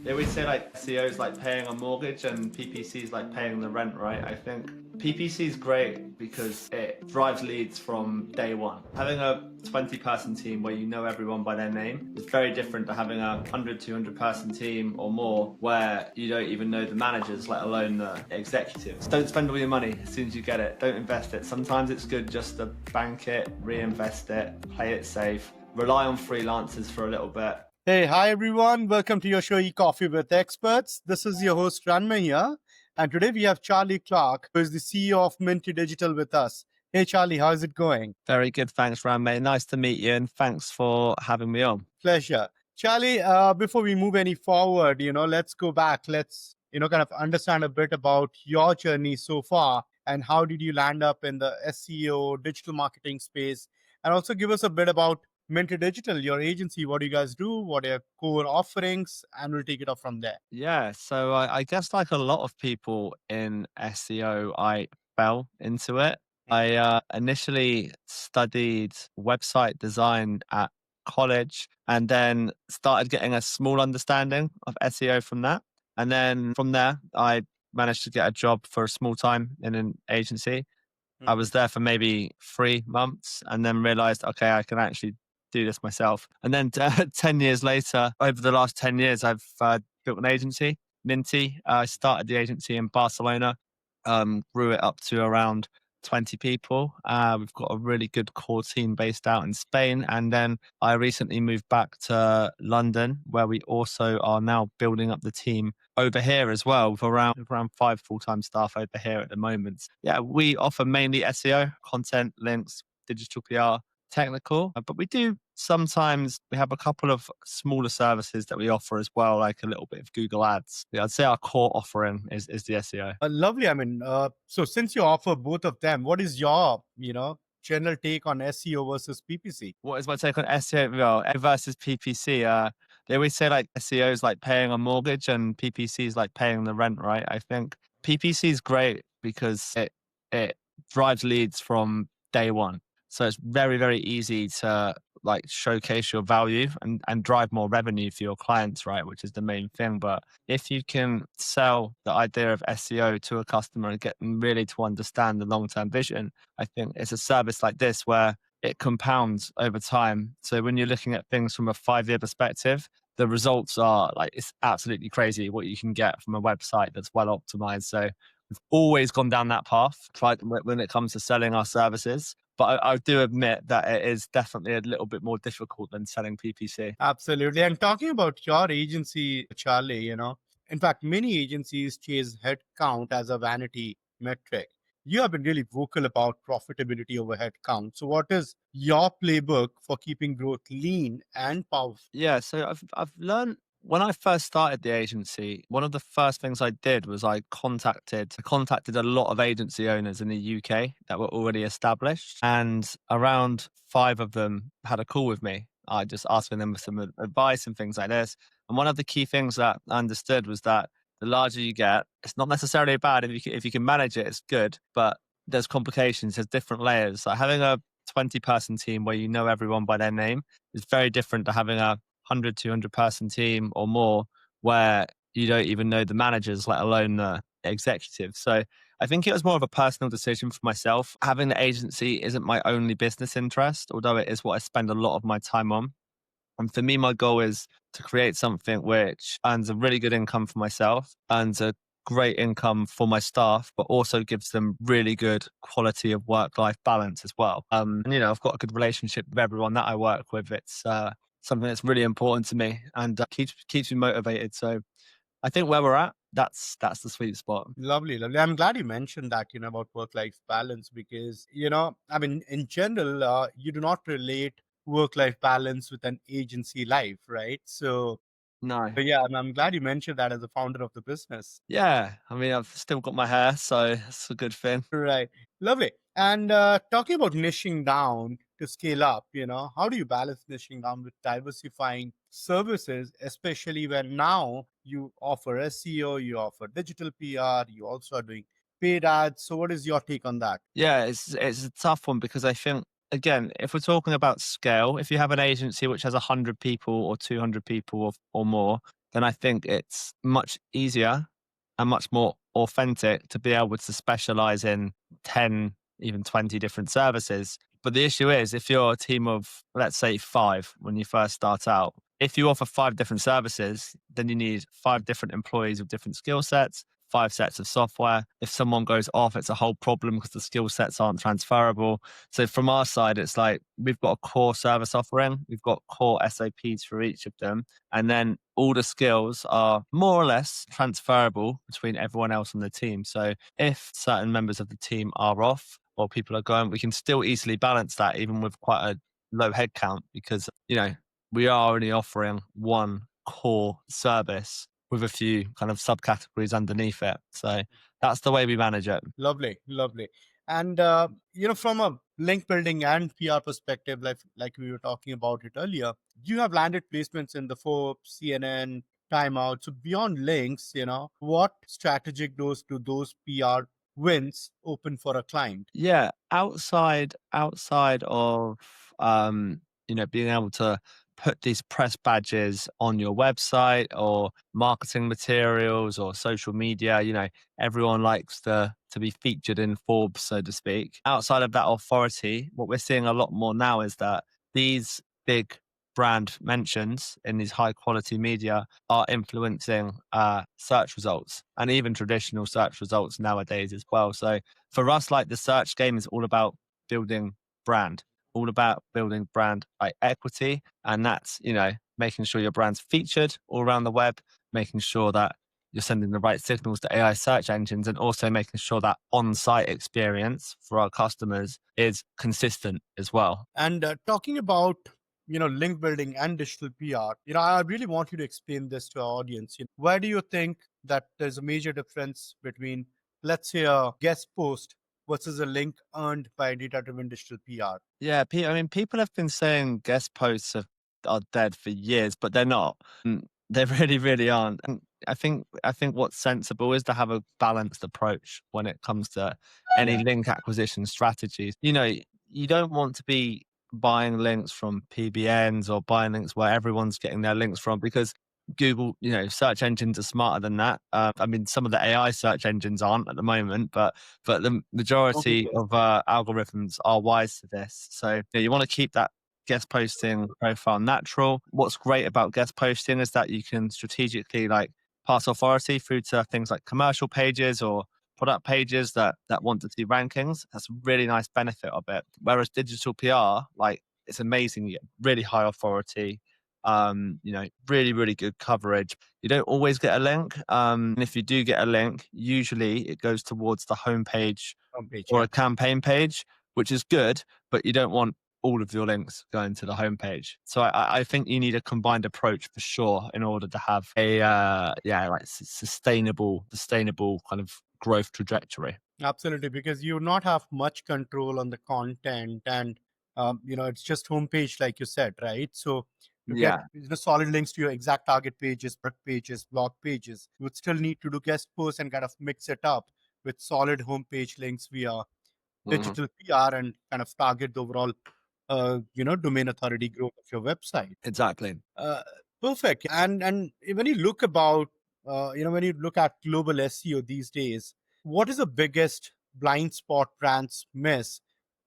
They always say like SEO is like paying a mortgage and PPC is like paying the rent, right? I think PPC is great because it drives leads from day one. Having a 20-person team where you know everyone by their name is very different to having a 100, 200-person team or more where you don't even know the managers, let alone the executives. Don't spend all your money as soon as you get it. Don't invest it. Sometimes it's good just to bank it, reinvest it, play it safe, rely on freelancers for a little bit. Hey, hi everyone. Welcome to your show, E-Coffee with Experts. This is your host, Ranmay here. And today we have Charlie Clark, who is the CEO of Minty Digital with us. Hey, Charlie, how's it going? Very good. Thanks, Ranmay. Nice to meet you and thanks for having me on. Pleasure. Charlie, before we move any forward, let's go back. Let's, kind of understand a bit about your journey so far and how did you land up in the SEO, digital marketing space, and also give us a bit about Minty Digital, your agency. What do you guys do? What are your core offerings? And we'll take it off from there. Yeah, so I guess like a lot of people in SEO, I fell into it. I initially studied website design at college and then started getting a small understanding of SEO from that. And then from there, I managed to get a job for a small time in an agency. I was there for maybe 3 months and then realized, okay, I can actually do this myself. And then 10 years later, over the last 10 years, I've built an agency, Minty. I started the agency in Barcelona, grew it up to around 20 people. We've got a really good core team based out in Spain. And then I recently moved back to London, where we also are now building up the team over here as well, with around 5 full-time staff over here at the moment. Yeah, we offer mainly SEO, content, links, digital PR, technical, but we do sometimes we have a couple of smaller services that we offer as well, like a little bit of Google Ads. Yeah, I'd say our core offering is the SEO. Lovely. I mean, so since you offer both of them, what is your, general take on SEO versus PPC? What is my take on SEO versus PPC? They always say like SEO is like paying a mortgage and PPC is like paying the rent, right? I think PPC is great because it drives leads from day one. So it's very, very easy to like showcase your value and drive more revenue for your clients, right? Which is the main thing. But if you can sell the idea of SEO to a customer and get them really to understand the long-term vision, I think it's a service like this where it compounds over time. So when you're looking at things from a 5-year perspective, the results are like, it's absolutely crazy what you can get from a website that's well optimized. So we've always gone down that path when it comes to selling our services. But I do admit that it is definitely a little bit more difficult than selling PPC. Absolutely. And talking about your agency, Charlie, in fact, many agencies chase headcount as a vanity metric. You have been really vocal about profitability over headcount. So, what is your playbook for keeping growth lean and powerful? Yeah, so I've learned when I first started the agency, one of the first things I did was I contacted a lot of agency owners in the UK that were already established, and around 5 of them had a call with me. I just asking them for some advice and things like this. And one of the key things that I understood was that the larger you get, it's not necessarily bad if you can manage it, it's good, but there's complications, there's different layers. Like having a 20-person team where you know everyone by their name is very different to having a 100, 200-person team or more where you don't even know the managers, let alone the executives. So I think it was more of a personal decision for myself. Having the agency isn't my only business interest, although it is what I spend a lot of my time on. And for me, my goal is to create something which earns a really good income for myself, earns a great income for my staff, but also gives them really good quality of work-life balance as well. And I've got a good relationship with everyone that I work with. It's something that's really important to me and keeps me motivated. So I think where we're at, that's the sweet spot. Lovely, lovely. I'm glad you mentioned that, about work-life balance because, I mean, in general, you do not relate work-life balance with an agency life, right? No. So yeah, I'm glad you mentioned that as a founder of the business. Yeah. I mean, I've still got my hair, so it's a good thing. Right. Lovely. And talking about niching down to scale up, how do you balance niching down with diversifying services, especially when now you offer SEO, you offer digital PR, you also are doing paid ads. So what is your take on that? Yeah, it's a tough one because I think again, if we're talking about scale, if you have an agency which has 100 people or 200 people or more, then I think it's much easier and much more authentic to be able to specialize in 10, even 20 different services. But the issue is, if you're a team of, let's say, five when you first start out, if you offer five different services, then you need five different employees with different skill sets, five sets of software. If someone goes off, it's a whole problem because the skill sets aren't transferable. So from our side, it's like we've got a core service offering, we've got core SOPs for each of them. And then all the skills are more or less transferable between everyone else on the team. So if certain members of the team are off or people are going, we can still easily balance that even with quite a low headcount because, we are only offering one core service with a few kind of subcategories underneath it. So that's the way we manage it. Lovely, lovely. And from a link building and PR perspective, like we were talking about it earlier, you have landed placements in the Forbes, CNN, Time Out. So beyond links, what strategic doors do those PR wins open for a client? Yeah, outside of being able to put these press badges on your website or marketing materials or social media, everyone likes to be featured in Forbes, so to speak. Outside of that authority, what we're seeing a lot more now is that these big brand mentions in these high quality media are influencing search results and even traditional search results nowadays as well. So for us, like the search game is all about building brand, all about building brand like equity. And that's, making sure your brand's featured all around the web, making sure that you're sending the right signals to AI search engines, and also making sure that on site experience for our customers is consistent as well. And talking about link building and digital PR, I really want you to explain this to our audience. Why do you think that there's a major difference between, let's say, a guest post versus a link earned by data-driven digital PR? Yeah, I mean, people have been saying guest posts are dead for years, but they're not. They really, really aren't. And I think what's sensible is to have a balanced approach when it comes to any Yeah. link acquisition strategies. You don't want to be buying links from PBNs or buying links where everyone's getting their links from because Google, search engines are smarter than that. I mean, some of the AI search engines aren't at the moment, but the majority of algorithms are wise to this. So you want to keep that guest posting profile natural. What's great about guest posting is that you can strategically like pass authority through to things like commercial pages or product pages that want to see rankings. That's a really nice benefit of it. Whereas digital PR, like it's amazing, you get really high authority, really, really good coverage. You don't always get a link. And if you do get a link, usually it goes towards the homepage Homepage, or yeah. a campaign page, which is good, but you don't want all of your links going to the homepage. So I think you need a combined approach for sure in order to have a sustainable kind of growth trajectory. Absolutely, because you not have much control on the content, and it's just homepage, like you said, right? So to get Yeah. solid links to your exact target pages, product pages, blog pages, you would still need to do guest posts and kind of mix it up with solid homepage links via Mhm. digital PR and kind of target the overall, domain authority growth of your website. Exactly. Uh, Perfect. And when you look about, when you look at global SEO these days, what is the biggest blind spot brands miss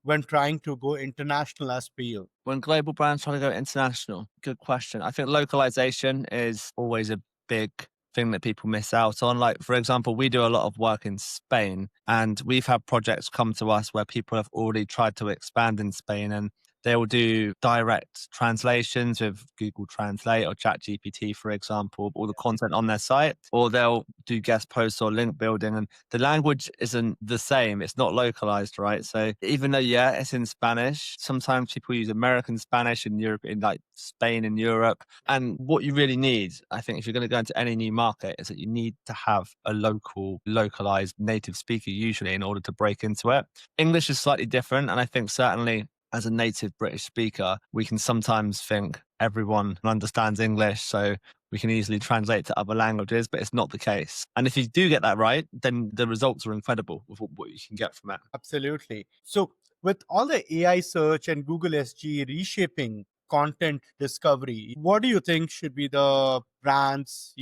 when trying to go international as per you? When global brands try to go international, good question. I think localization is always a big thing that people miss out on. Like, for example, we do a lot of work in Spain, and we've had projects come to us where people have already tried to expand in Spain and they will do direct translations with Google Translate or ChatGPT, for example, of all the content on their site, or they'll do guest posts or link building. And the language isn't the same, it's not localized, right? So even though, yeah, it's in Spanish, sometimes people use American Spanish in Europe, in like Spain and Europe. And what you really need, I think, if you're going to go into any new market, is that you need to have a localized native speaker usually in order to break into it. English is slightly different. And I think certainly as a native British speaker, we can sometimes think everyone understands English, so we can easily translate to other languages, but it's not the case. And if you do get that right, then the results are incredible with what you can get from it. Absolutely. So with all the AI search and Google SG reshaping content discovery, what do you think should be the brand's,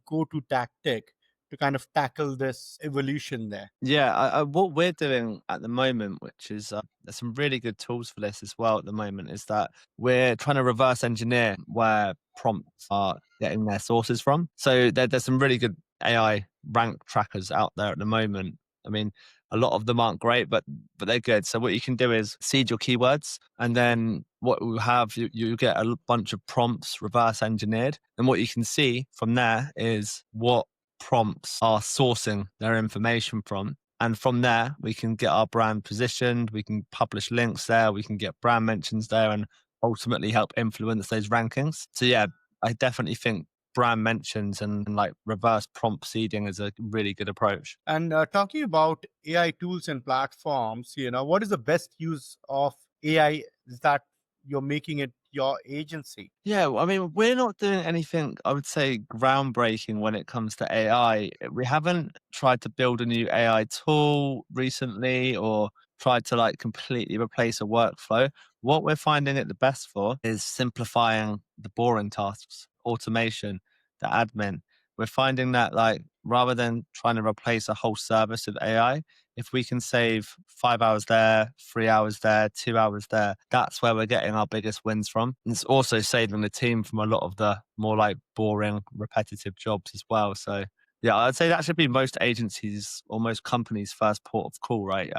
go-to tactic to kind of tackle this evolution there? Yeah, what we're doing at the moment, which is there's some really good tools for this as well at the moment, is that we're trying to reverse engineer where prompts are getting their sources from. So there's some really good AI rank trackers out there at the moment. I mean, a lot of them aren't great, but they're good. So what you can do is seed your keywords, and then what we have, you get a bunch of prompts reverse engineered, and what you can see from there is what prompts are sourcing their information from. And from there, we can get our brand positioned, we can publish links there, we can get brand mentions there, and ultimately help influence those rankings. So, yeah, I definitely think brand mentions and like reverse prompt seeding is a really good approach. And talking about AI tools and platforms, what is the best use of AI that you're making it your agency? Yeah, I mean, we're not doing anything, I would say, groundbreaking when it comes to AI. We haven't tried to build a new AI tool recently or tried to like completely replace a workflow. What we're finding it the best for is simplifying the boring tasks, automation, the admin. We're finding that like rather than trying to replace a whole service with AI, if we can save 5 hours there, 3 hours there, 2 hours there, that's where we're getting our biggest wins from. And it's also saving the team from a lot of the more like boring, repetitive jobs as well. So yeah, I'd say that should be most agencies or most companies' first port of call, right?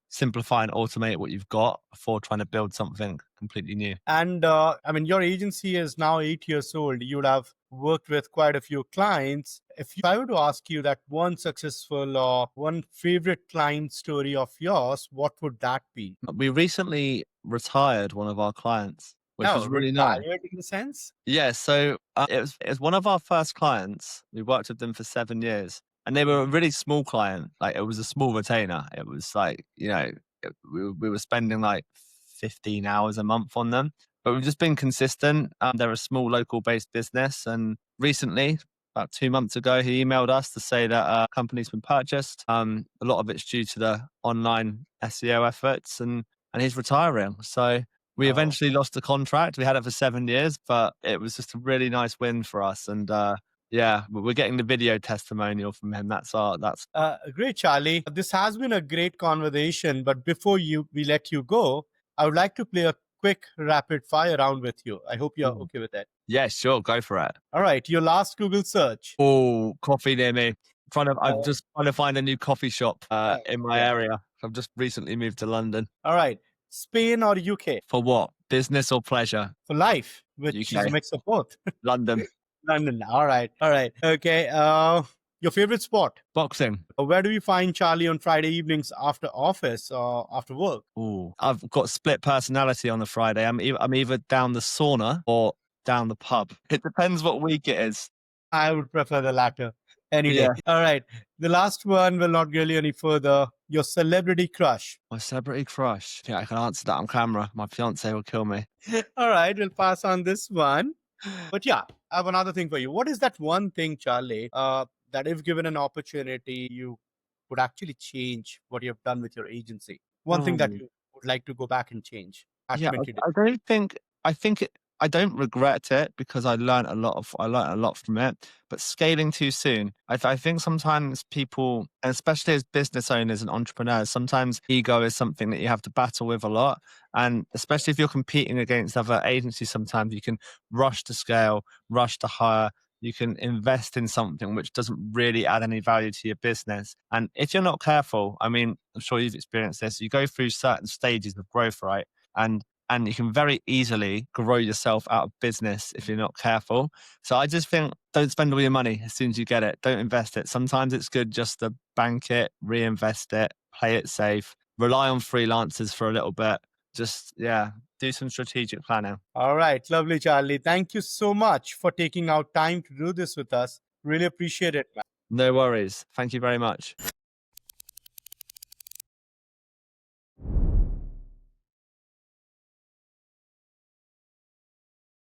Simplify and automate what you've got before trying to build something completely new. And I mean, your agency is now 8 years old. You would have worked with quite a few clients. If I were to ask you that one successful or one favorite client story of yours, what would that be? We recently retired one of our clients, which Oh, was really nice. retired in a sense? Yeah, so it was one of our first clients. We worked with them for 7 years, and they were a really small client. Like it was a small retainer. It was like we were spending like 15 hours a month on them, but we've just been consistent. They're a small local based business, and recently, about 2 months ago, he emailed us to say that company's been purchased. A lot of it's due to the online SEO efforts, and he's retiring. So we Oh. eventually lost the contract. We had it for 7 years, but it was just a really nice win for us. And yeah, we're getting the video testimonial from him. That's Great, Charlie. This has been a great conversation, but before we let you go, I would like to play a quick rapid fire round with you. I hope you're Ooh. okay with that. Yeah, sure, go for it. All right, your last Google search. Oh, coffee near me. I'm Uh, just trying to find a new coffee shop in my yeah. area. I've just recently moved to London. All right, Spain or UK? For what? Business or pleasure? For life, which is a UK, mix of both. London, London. All right. All right. Okay. Your favorite sport? boxing. Where do we find Charlie on Friday evenings after office or after work? Ooh, I've got split personality on the Friday. I'm either down the sauna or down the pub. It depends what week it is. I would prefer the latter any day. Yeah. All right. The last one will not go any further. Your celebrity crush. My celebrity crush. Yeah, I can answer that on camera. My fiance will kill me. All right. We'll pass on this one. But yeah, I have another thing for you. What is that one thing, Charlie, that if given an opportunity, you would actually change what you've done with your agency? One thing that Oh. you would like to go back and change at Yeah, Minty I don't think I think it I don't regret it because I learned a lot from it. But scaling too soon, I think sometimes people, and especially as business owners and entrepreneurs, sometimes ego is something that you have to battle with a lot. And especially if you're competing against other agencies, sometimes you can rush to scale, rush to hire. You can invest in something which doesn't really add any value to your business. And if you're not careful, I mean, I'm sure you've experienced this, you go through certain stages of growth, right? And you can very easily grow yourself out of business if you're not careful. So I just think don't spend all your money as soon as you get it. Don't invest it. Sometimes it's good just to bank it, reinvest it, play it safe, rely on freelancers for a little bit. Just yeah, do some strategic planning. All right. Lovely, Charlie. Thank you so much for taking out time to do this with us. Really appreciate it, man. No worries. Thank you very much.